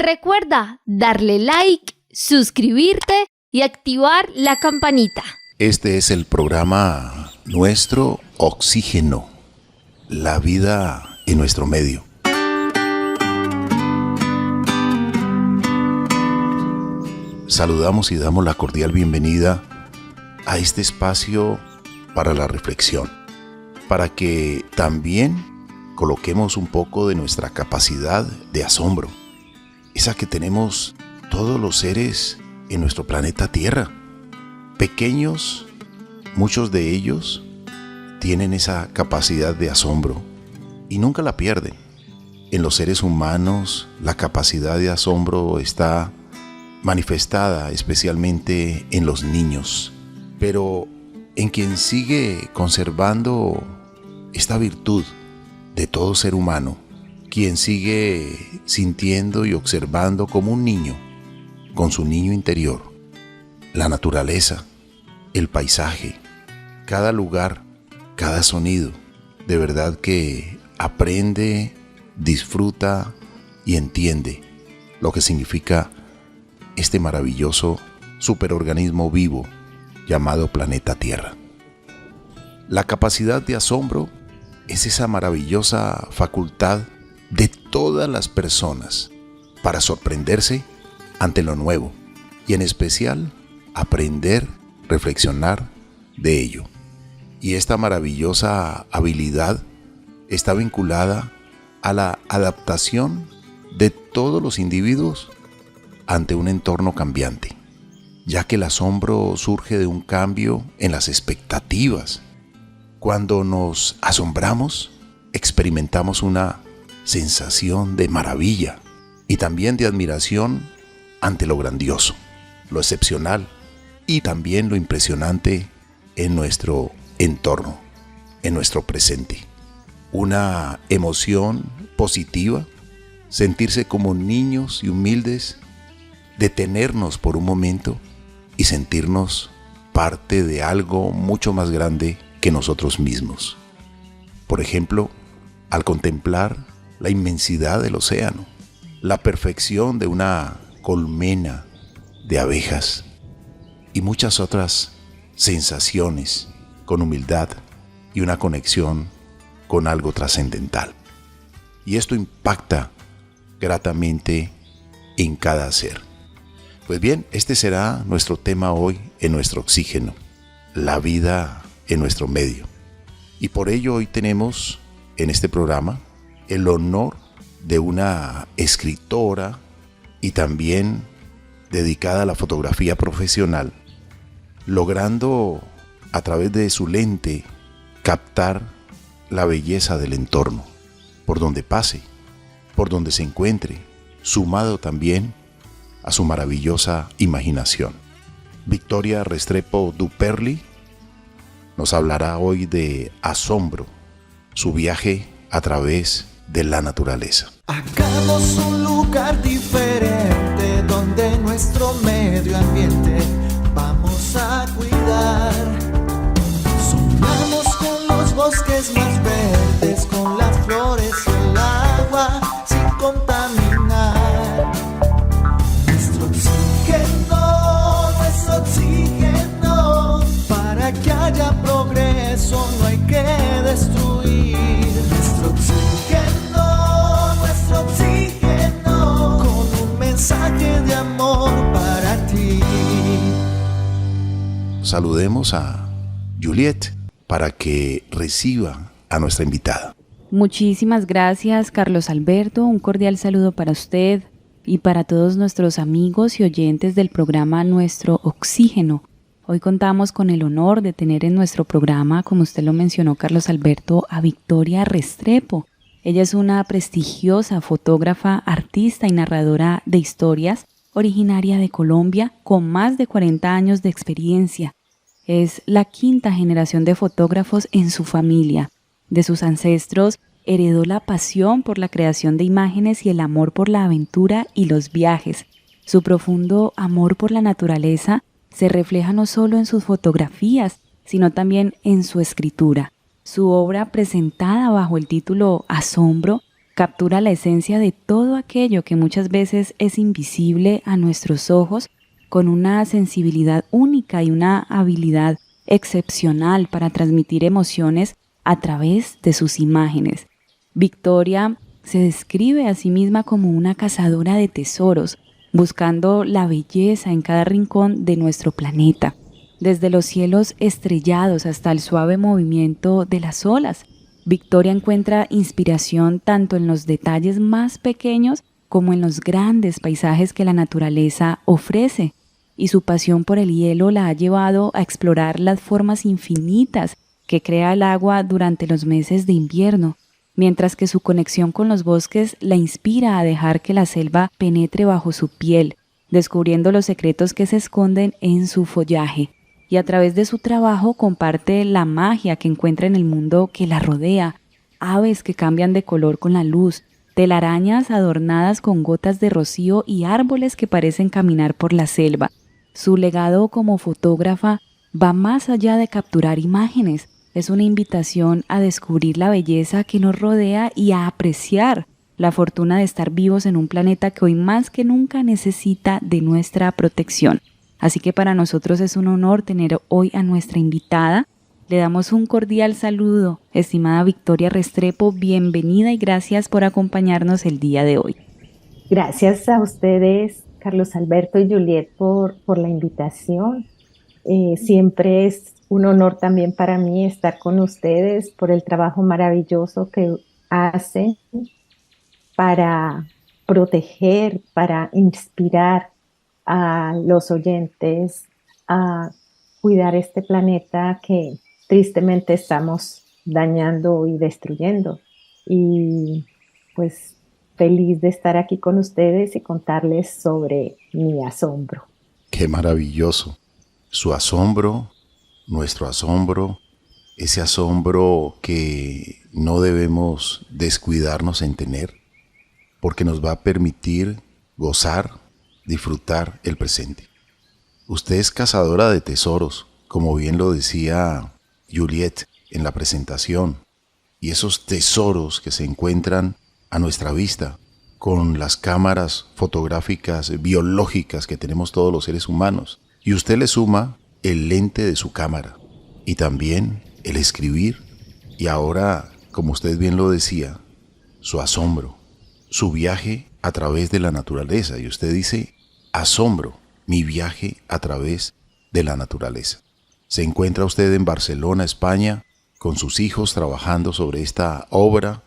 Recuerda darle like, suscribirte y activar la campanita. Este es el programa Nuestro Oxígeno, la vida en nuestro medio. Saludamos y damos la cordial bienvenida a este espacio para la reflexión, para que también coloquemos un poco de nuestra capacidad de asombro, esa que tenemos todos los seres en nuestro planeta Tierra. Pequeños, muchos de ellos tienen esa capacidad de asombro y nunca la pierden. En los seres humanos la capacidad de asombro está manifestada especialmente en los niños, pero en quien sigue conservando esta virtud de todo ser humano, quien sigue sintiendo y observando como un niño, con su niño interior, la naturaleza, el paisaje, cada lugar, cada sonido, de verdad que aprende, disfruta y entiende lo que significa este maravilloso superorganismo vivo llamado planeta Tierra. La capacidad de asombro es esa maravillosa facultad de todas las personas para sorprenderse ante lo nuevo y en especial aprender, reflexionar de ello. Y esta maravillosa habilidad está vinculada a la adaptación de todos los individuos ante un entorno cambiante, ya que el asombro surge de un cambio en las expectativas. Cuando nos asombramos, experimentamos una sensación de maravilla y también de admiración ante lo grandioso, lo excepcional y también lo impresionante en nuestro entorno, en nuestro presente. Una emoción positiva, sentirse como niños y humildes, detenernos por un momento y sentirnos parte de algo mucho más grande que nosotros mismos. Por ejemplo, al contemplar la inmensidad del océano, la perfección de una colmena de abejas y muchas otras sensaciones con humildad y una conexión con algo trascendental. Y esto impacta gratamente en cada ser. Pues bien, este será nuestro tema hoy en Nuestro Oxígeno, la vida en nuestro medio. Y por ello hoy tenemos en este programa el honor de una escritora y también dedicada a la fotografía profesional, logrando a través de su lente captar la belleza del entorno, por donde pase, por donde se encuentre, sumado también a su maravillosa imaginación. Victoria Restrepo Duperli nos hablará hoy de asombro, su viaje a través de la naturaleza. Hagamos un lugar diferente donde nuestro medio ambiente vamos a cuidar. Soñamos con los bosques más verdes, con las flores y el agua sin contaminar. Nuestro oxígeno, para que haya progreso no hay que destruir. Nuestro oxígeno, con un mensaje de amor para ti. Saludemos a Juliet para que reciba a nuestra invitada. Muchísimas gracias, Carlos Alberto. Un cordial saludo para usted y para todos nuestros amigos y oyentes del programa Nuestro Oxígeno. Hoy contamos con el honor de tener en nuestro programa, como usted lo mencionó, Carlos Alberto, a Victoria Restrepo. Ella es una prestigiosa fotógrafa, artista y narradora de historias, originaria de Colombia, con más de 40 años de experiencia. Es la quinta generación de fotógrafos en su familia. De sus ancestros, heredó la pasión por la creación de imágenes y el amor por la aventura y los viajes. Su profundo amor por la naturaleza se refleja no solo en sus fotografías, sino también en su escritura. Su obra, presentada bajo el título Asombro, captura la esencia de todo aquello que muchas veces es invisible a nuestros ojos, con una sensibilidad única y una habilidad excepcional para transmitir emociones a través de sus imágenes. Victoria se describe a sí misma como una cazadora de tesoros, buscando la belleza en cada rincón de nuestro planeta, desde los cielos estrellados hasta el suave movimiento de las olas. Victoria encuentra inspiración tanto en los detalles más pequeños como en los grandes paisajes que la naturaleza ofrece, y su pasión por el hielo la ha llevado a explorar las formas infinitas que crea el agua durante los meses de invierno, mientras que su conexión con los bosques la inspira a dejar que la selva penetre bajo su piel, descubriendo los secretos que se esconden en su follaje. Y a través de su trabajo comparte la magia que encuentra en el mundo que la rodea, aves que cambian de color con la luz, telarañas adornadas con gotas de rocío y árboles que parecen caminar por la selva. Su legado como fotógrafa va más allá de capturar imágenes. Es una invitación a descubrir la belleza que nos rodea y a apreciar la fortuna de estar vivos en un planeta que hoy más que nunca necesita de nuestra protección. Así que para nosotros es un honor tener hoy a nuestra invitada. Le damos un cordial saludo, estimada Victoria Restrepo, bienvenida y gracias por acompañarnos el día de hoy. Gracias a ustedes, Carlos Alberto y Juliet, por la invitación. Siempre es un honor también para mí estar con ustedes por el trabajo maravilloso que hacen para proteger, para inspirar a los oyentes a cuidar este planeta que tristemente estamos dañando y destruyendo. Y pues feliz de estar aquí con ustedes y contarles sobre mi asombro. Qué maravilloso. Su asombro, nuestro asombro, ese asombro que no debemos descuidarnos en tener, porque nos va a permitir gozar, disfrutar el presente. Usted es cazadora de tesoros, como bien lo decía Juliet en la presentación, y esos tesoros que se encuentran a nuestra vista con las cámaras fotográficas biológicas que tenemos todos los seres humanos. Y usted le suma el lente de su cámara y también el escribir y ahora, como usted bien lo decía, su asombro, su viaje a través de la naturaleza. Y usted dice, asombro, mi viaje a través de la naturaleza. Se encuentra usted en Barcelona, España, con sus hijos trabajando sobre esta obra.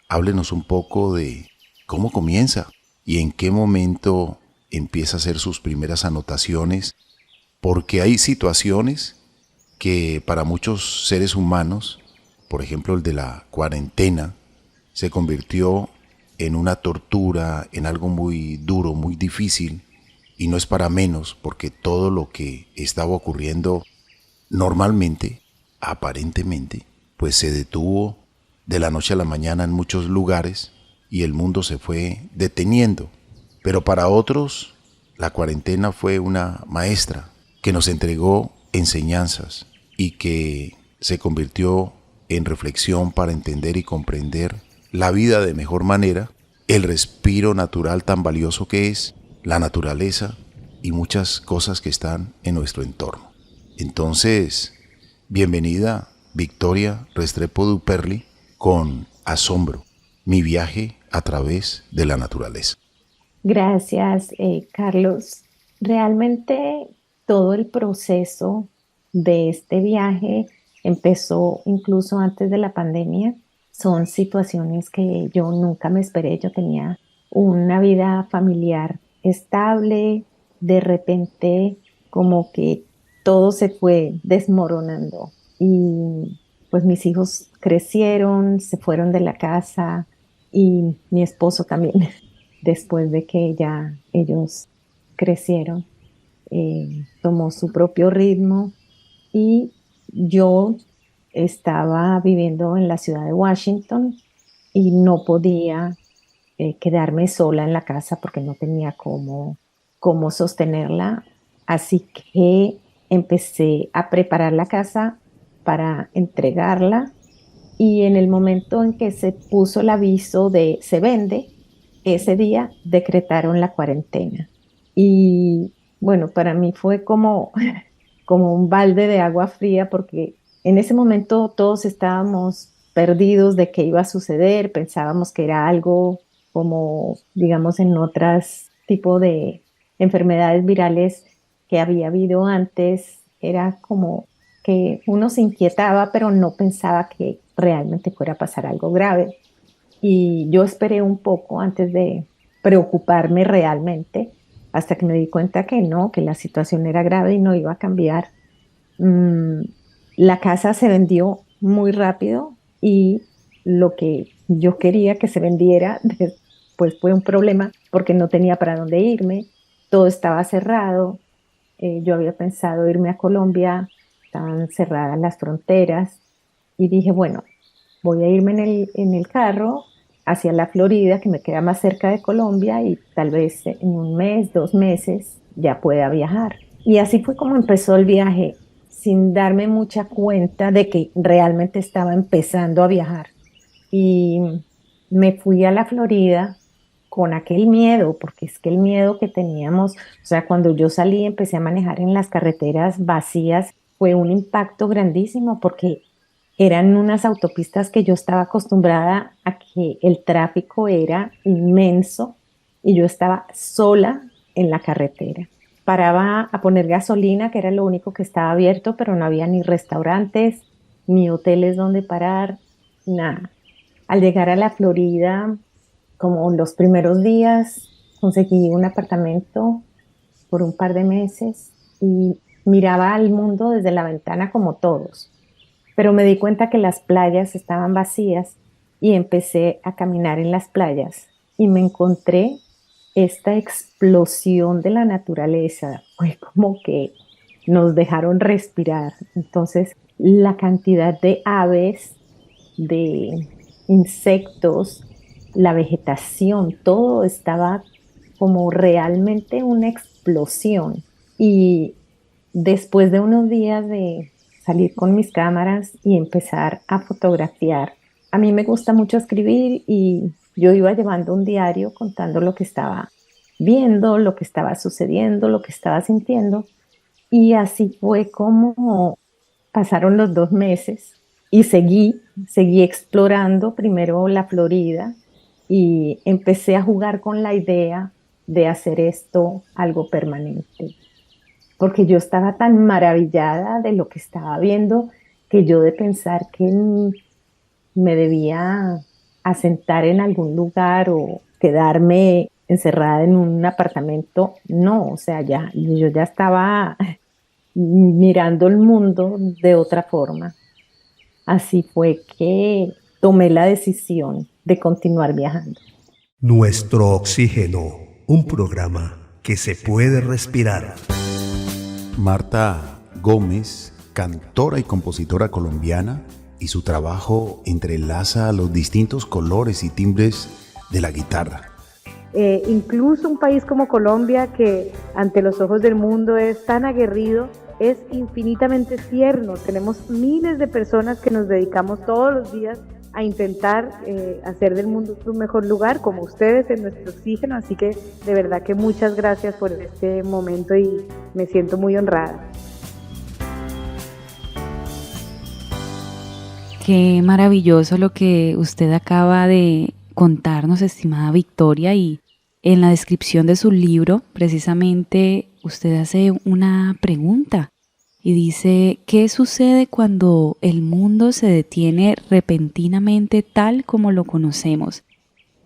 Háblenos un poco de cómo comienza y en qué momento empieza a hacer sus primeras anotaciones, porque hay situaciones que para muchos seres humanos, por ejemplo el de la cuarentena, se convirtió en una tortura, en algo muy duro, muy difícil, y no es para menos, porque todo lo que estaba ocurriendo normalmente, aparentemente, pues se detuvo de la noche a la mañana en muchos lugares y el mundo se fue deteniendo. Pero para otros, la cuarentena fue una maestra que nos entregó enseñanzas y que se convirtió en reflexión para entender y comprender la vida de mejor manera, el respiro natural tan valioso que es, la naturaleza y muchas cosas que están en nuestro entorno. Entonces, bienvenida Victoria Restrepo Duperli con Asombro, mi viaje a través de la naturaleza. Gracias, Carlos. Realmente todo el proceso de este viaje empezó incluso antes de la pandemia. Son situaciones que yo nunca me esperé. Yo tenía una vida familiar estable, de repente como que todo se fue desmoronando y pues mis hijos crecieron, se fueron de la casa y mi esposo también, después de que ya ellos crecieron, tomó su propio ritmo y yo estaba viviendo en la ciudad de Washington y no podía quedarme sola en la casa porque no tenía cómo sostenerla. Así que empecé a preparar la casa para entregarla y en el momento en que se puso el aviso de se vende, ese día decretaron la cuarentena. Y bueno, para mí fue como, como un balde de agua fría porque en ese momento todos estábamos perdidos de qué iba a suceder, pensábamos que era algo como, digamos, en otras tipo de enfermedades virales que había habido antes, era como que uno se inquietaba, pero no pensaba que realmente fuera a pasar algo grave. Y yo esperé un poco antes de preocuparme realmente, hasta que me di cuenta que no, que la situación era grave y no iba a cambiar. Mm, la casa se vendió muy rápido y lo que yo quería que se vendiera, pues fue un problema porque no tenía para dónde irme, todo estaba cerrado, yo había pensado irme a Colombia, estaban cerradas las fronteras y dije, bueno, voy a irme en el carro hacia la Florida, que me queda más cerca de Colombia y tal vez en un mes, 2 meses ya pueda viajar. Y así fue como empezó el viaje, sin darme mucha cuenta de que realmente estaba empezando a viajar. Y me fui a la Florida con aquel miedo, porque es que el miedo que teníamos, o sea, cuando yo salí, empecé a manejar en las carreteras vacías, fue un impacto grandísimo porque eran unas autopistas que yo estaba acostumbrada a que el tráfico era inmenso y yo estaba sola en la carretera. Paraba a poner gasolina, que era lo único que estaba abierto, pero no había ni restaurantes, ni hoteles donde parar, nada. Al llegar a la Florida, como los primeros días, conseguí un apartamento por un par de meses y miraba al mundo desde la ventana como todos. Pero me di cuenta que las playas estaban vacías y empecé a caminar en las playas y me encontré esta explosión de la naturaleza. Fue como que nos dejaron respirar. Entonces, la cantidad de aves, de insectos, la vegetación, todo estaba como realmente una explosión. Y después de unos días de salir con mis cámaras y empezar a fotografiar, a mí me gusta mucho escribir y yo iba llevando un diario contando lo que estaba viendo, lo que estaba sucediendo, lo que estaba sintiendo. Y así fue como pasaron los 2 meses y seguí explorando primero la Florida y empecé a jugar con la idea de hacer esto algo permanente. Porque yo estaba tan maravillada de lo que estaba viendo que yo de pensar que me debía asentar en algún lugar o quedarme encerrada en un apartamento, no, o sea, yo ya estaba mirando el mundo de otra forma. Así fue que tomé la decisión de continuar viajando. Nuestro Oxígeno, un programa que se puede respirar. Marta Gómez, cantora y compositora colombiana, y su trabajo entrelaza los distintos colores y timbres de la guitarra. Incluso un país como Colombia, que ante los ojos del mundo es tan aguerrido, es infinitamente tierno. Tenemos miles de personas que nos dedicamos todos los días a intentar hacer del mundo un mejor lugar, como ustedes en nuestro Oxígeno. Así que de verdad que muchas gracias por este momento y me siento muy honrada. Qué maravilloso lo que usted acaba de contarnos, estimada Victoria, y en la descripción de su libro, precisamente, usted hace una pregunta y dice, ¿qué sucede cuando el mundo se detiene repentinamente tal como lo conocemos?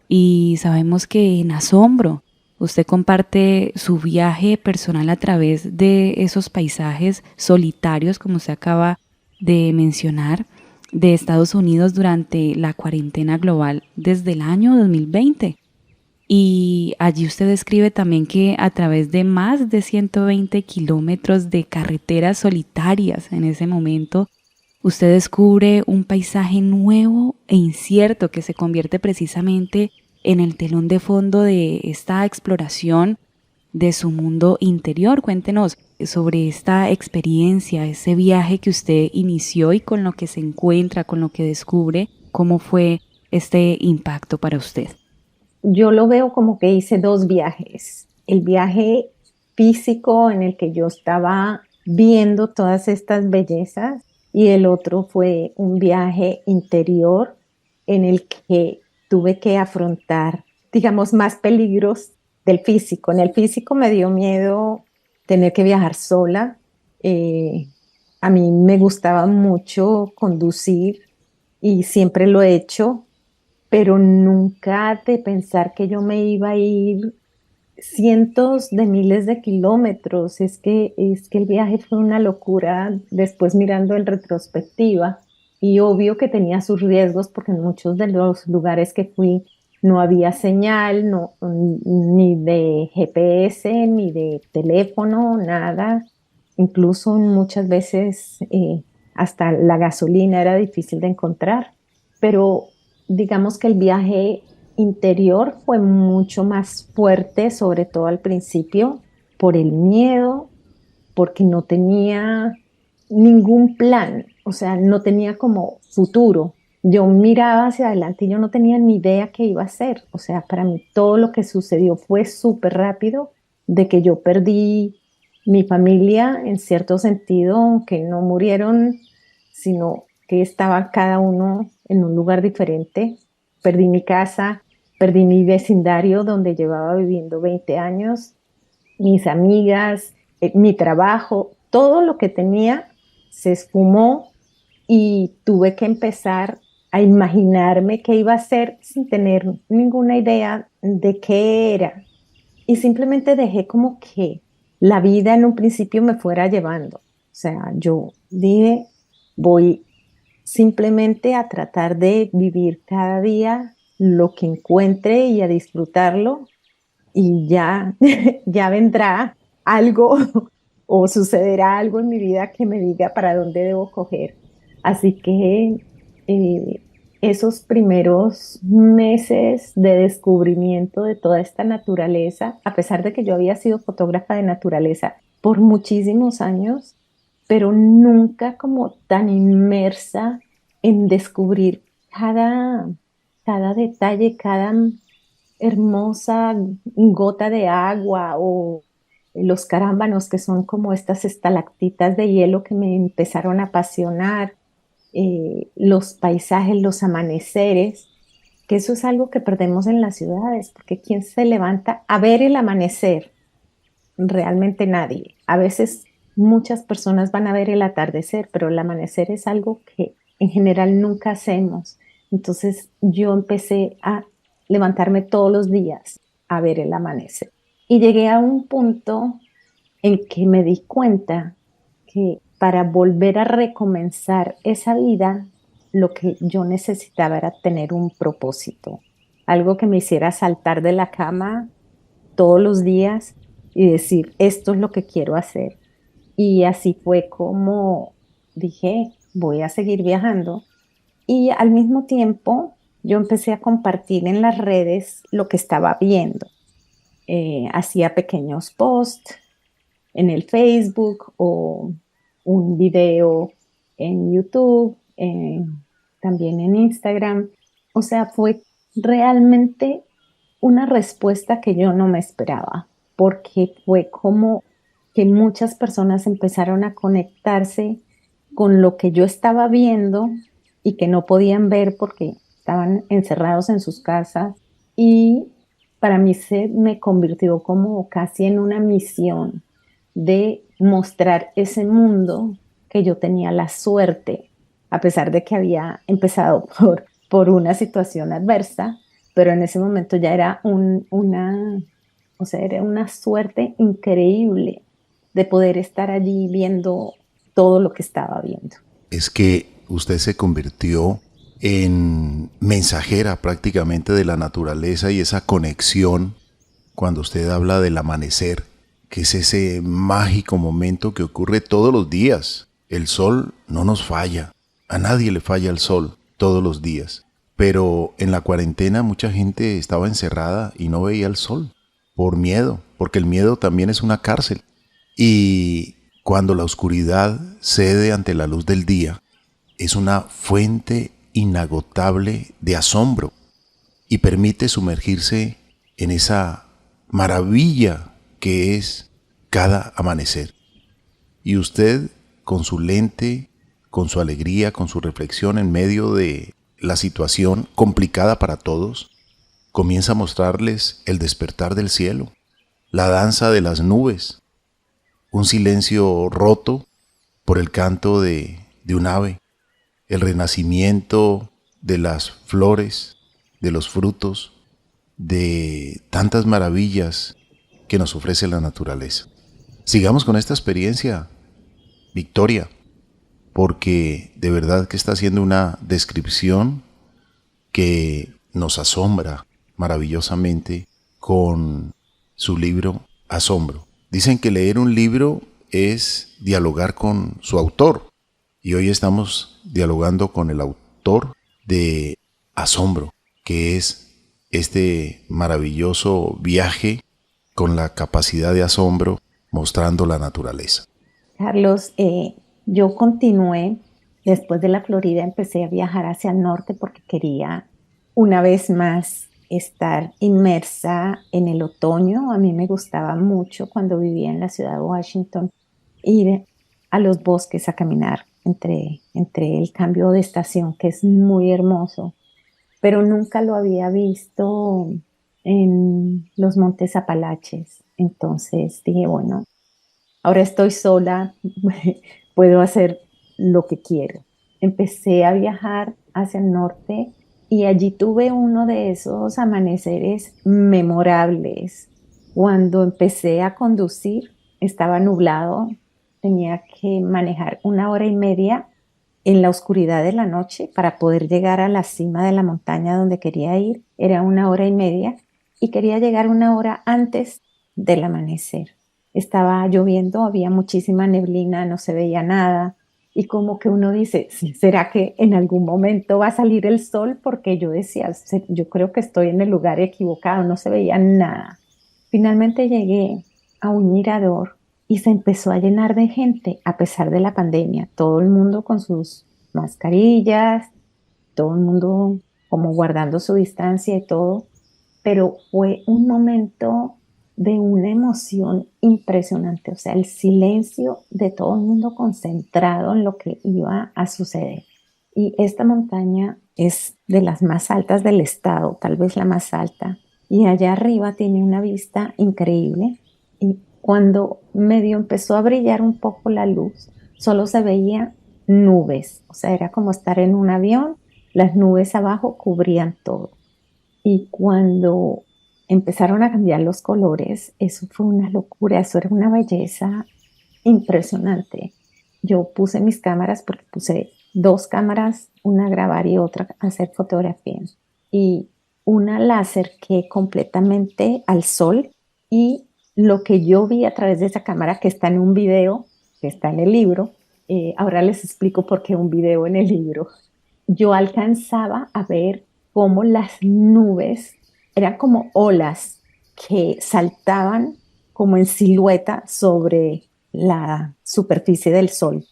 Y sabemos que en asombro, usted comparte su viaje personal a través de esos paisajes solitarios, como usted acaba de mencionar, de Estados Unidos durante la cuarentena global desde el año 2020. Y allí usted describe también que a través de más de 120 kilómetros de carreteras solitarias en ese momento, usted descubre un paisaje nuevo e incierto que se convierte precisamente en el telón de fondo de esta exploración de su mundo interior. Cuéntenos, sobre esta experiencia, ese viaje que usted inició y con lo que se encuentra, con lo que descubre, ¿cómo fue este impacto para usted? Yo lo veo como que hice dos viajes. El viaje físico en el que yo estaba viendo todas estas bellezas y el otro fue un viaje interior en el que tuve que afrontar, digamos, más peligros del físico. En el físico me dio miedo tener que viajar sola. A mí me gustaba mucho conducir y siempre lo he hecho, pero nunca de pensar que yo me iba a ir cientos de miles de kilómetros. Es que el viaje fue una locura después mirando en retrospectiva y obvio que tenía sus riesgos porque en muchos de los lugares que fui no había señal, no, ni de GPS, ni de teléfono, nada. Incluso muchas veces hasta la gasolina era difícil de encontrar, pero digamos que el viaje interior fue mucho más fuerte, sobre todo al principio, por el miedo, porque no tenía ningún plan, o sea, no tenía como futuro. Yo miraba hacia adelante y yo no tenía ni idea qué iba a hacer. O sea, para mí todo lo que sucedió fue súper rápido, de que yo perdí mi familia en cierto sentido, aunque no murieron, sino que estaba cada uno en un lugar diferente. Perdí mi casa, perdí mi vecindario donde llevaba viviendo 20 años, mis amigas, mi trabajo, todo lo que tenía se esfumó y tuve que empezar a imaginarme qué iba a hacer sin tener ninguna idea de qué era. Y simplemente dejé como que la vida en un principio me fuera llevando. O sea, yo dije, voy simplemente a tratar de vivir cada día lo que encuentre y a disfrutarlo y ya, ya vendrá algo o sucederá algo en mi vida que me diga para dónde debo coger. Así que esos primeros meses de descubrimiento de toda esta naturaleza, a pesar de que yo había sido fotógrafa de naturaleza por muchísimos años, pero nunca como tan inmersa en descubrir cada detalle, cada hermosa gota de agua o los carámbanos que son como estas estalactitas de hielo que me empezaron a apasionar, los paisajes, los amaneceres, que eso es algo que perdemos en las ciudades, porque ¿quién se levanta a ver el amanecer? Realmente nadie. A veces muchas personas van a ver el atardecer, pero el amanecer es algo que en general nunca hacemos. Entonces yo empecé a levantarme todos los días a ver el amanecer. Y llegué a un punto en que me di cuenta que para volver a recomenzar esa vida, lo que yo necesitaba era tener un propósito, algo que me hiciera saltar de la cama todos los días y decir, esto es lo que quiero hacer. Y así fue como dije, voy a seguir viajando. Y al mismo tiempo, yo empecé a compartir en las redes lo que estaba viendo. Hacía pequeños posts en el Facebook o un video en YouTube, también en Instagram. O sea, fue realmente una respuesta que yo no me esperaba, porque fue como que muchas personas empezaron a conectarse con lo que yo estaba viendo y que no podían ver porque estaban encerrados en sus casas. Y para mí se me convirtió como casi en una misión de mostrar ese mundo que yo tenía la suerte, a pesar de que había empezado por una situación adversa, pero en ese momento ya era era una suerte increíble de poder estar allí viendo todo lo que estaba viendo. Es que usted se convirtió en mensajera prácticamente de la naturaleza y esa conexión cuando usted habla del amanecer, que es ese mágico momento que ocurre todos los días. El sol no nos falla, a nadie le falla el sol todos los días, pero en la cuarentena mucha gente estaba encerrada y no veía el sol por miedo, porque el miedo también es una cárcel. Y cuando la oscuridad cede ante la luz del día, es una fuente inagotable de asombro y permite sumergirse en esa maravilla que es cada amanecer. Y usted, con su lente, con su alegría, con su reflexión en medio de la situación complicada para todos, comienza a mostrarles el despertar del cielo, la danza de las nubes, un silencio roto por el canto de un ave, el renacimiento de las flores, de los frutos, de tantas maravillas que nos ofrece la naturaleza. Sigamos con esta experiencia, Victoria, porque de verdad que está haciendo una descripción que nos asombra maravillosamente con su libro Asombro. Dicen que leer un libro es dialogar con su autor, y hoy estamos dialogando con el autor de Asombro, que es este maravilloso viaje con la capacidad de asombro mostrando la naturaleza. Carlos, yo continué, después de la Florida empecé a viajar hacia el norte porque quería una vez más estar inmersa en el otoño. A mí me gustaba mucho cuando vivía en la ciudad de Washington ir a los bosques a caminar entre el cambio de estación, que es muy hermoso, pero nunca lo había visto en los Montes Apalaches. Entonces dije, bueno, ahora estoy sola, puedo hacer lo que quiero. Empecé a viajar hacia el norte y allí tuve uno de esos amaneceres memorables. Cuando empecé a conducir, estaba nublado, tenía que manejar 1 hora y media en la oscuridad de la noche para poder llegar a la cima de la montaña donde quería ir. Era 1 hora y media y quería llegar 1 hora antes del amanecer. Estaba lloviendo, había muchísima neblina, no se veía nada. Y como que uno dice, ¿será que en algún momento va a salir el sol? Porque yo decía, yo creo que estoy en el lugar equivocado, no se veía nada. Finalmente llegué a un mirador y se empezó a llenar de gente a pesar de la pandemia. Todo el mundo con sus mascarillas, todo el mundo como guardando su distancia y todo. Pero fue un momento de una emoción impresionante, o sea, el silencio de todo el mundo concentrado en lo que iba a suceder. Y esta montaña es de las más altas del estado, tal vez la más alta, y allá arriba tiene una vista increíble. Y cuando medio empezó a brillar un poco la luz, solo se veía nubes, o sea, era como estar en un avión, las nubes abajo cubrían todo. Y cuando empezaron a cambiar los colores, eso fue una locura, eso era una belleza impresionante. Yo puse mis cámaras, porque puse 2 cámaras, una a grabar y otra a hacer fotografía. Y una la acerqué completamente al sol y lo que yo vi a través de esa cámara, que está en un video, que está en el libro, ahora les explico por qué un video en el libro. Yo alcanzaba a ver cómo las nubes eran como olas que saltaban como en silueta sobre la superficie del sol.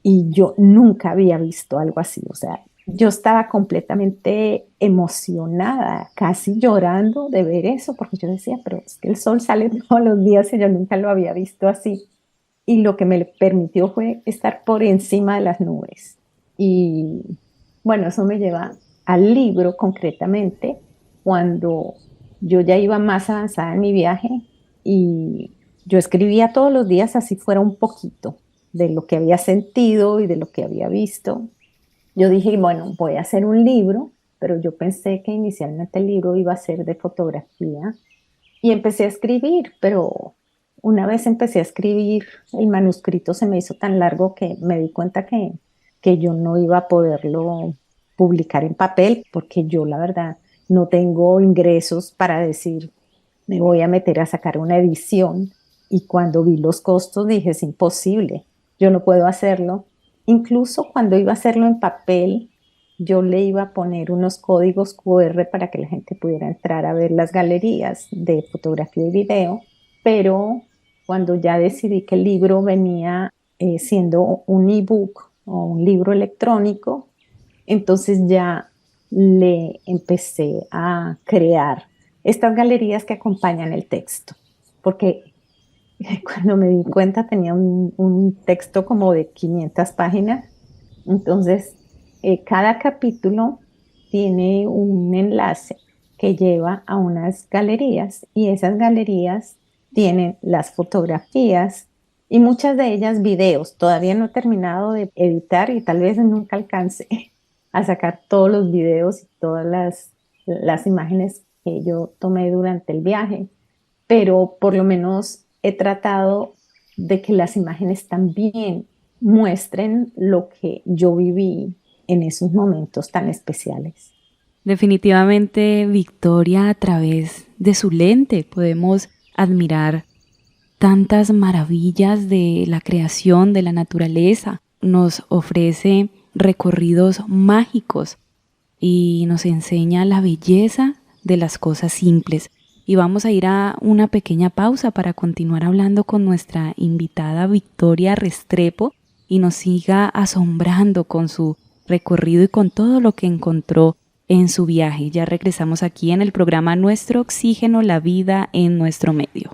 Y yo nunca había visto algo así. O sea, yo estaba completamente emocionada, casi llorando de ver eso, porque yo decía, pero es que el sol sale todos los días y yo nunca lo había visto así. Y lo que me permitió fue estar por encima de las nubes. Y bueno, eso me lleva al libro concretamente, cuando yo ya iba más avanzada en mi viaje y yo escribía todos los días, así fuera un poquito, de lo que había sentido y de lo que había visto. Yo dije, bueno, voy a hacer un libro, pero yo pensé que inicialmente el libro iba a ser de fotografía y empecé a escribir, pero una vez empecé a escribir, el manuscrito se me hizo tan largo que me di cuenta que yo no iba a poderlo publicar en papel, porque yo la verdad no tengo ingresos para decir, me voy a meter a sacar una edición. Y cuando vi los costos dije, es imposible, yo no puedo hacerlo. Incluso cuando iba a hacerlo en papel, yo le iba a poner unos códigos QR para que la gente pudiera entrar a ver las galerías de fotografía y video, pero cuando ya decidí que el libro venía siendo un ebook o un libro electrónico, entonces ya le empecé a crear estas galerías que acompañan el texto, porque cuando me di cuenta tenía un texto como de 500 páginas, entonces cada capítulo tiene un enlace que lleva a unas galerías y esas galerías tienen las fotografías y muchas de ellas videos. Todavía no he terminado de editar y tal vez nunca alcance a sacar todos los videos y todas las imágenes que yo tomé durante el viaje, pero por lo menos he tratado de que las imágenes también muestren lo que yo viví en esos momentos tan especiales. Definitivamente, Victoria, a través de su lente podemos admirar tantas maravillas de la creación, de la naturaleza. Nos ofrece recorridos mágicos y nos enseña la belleza de las cosas simples. Y vamos a ir a una pequeña pausa para continuar hablando con nuestra invitada Victoria Restrepo y nos siga asombrando con su recorrido y con todo lo que encontró en su viaje. Ya regresamos aquí en el programa Nuestro Oxígeno, la vida en nuestro medio.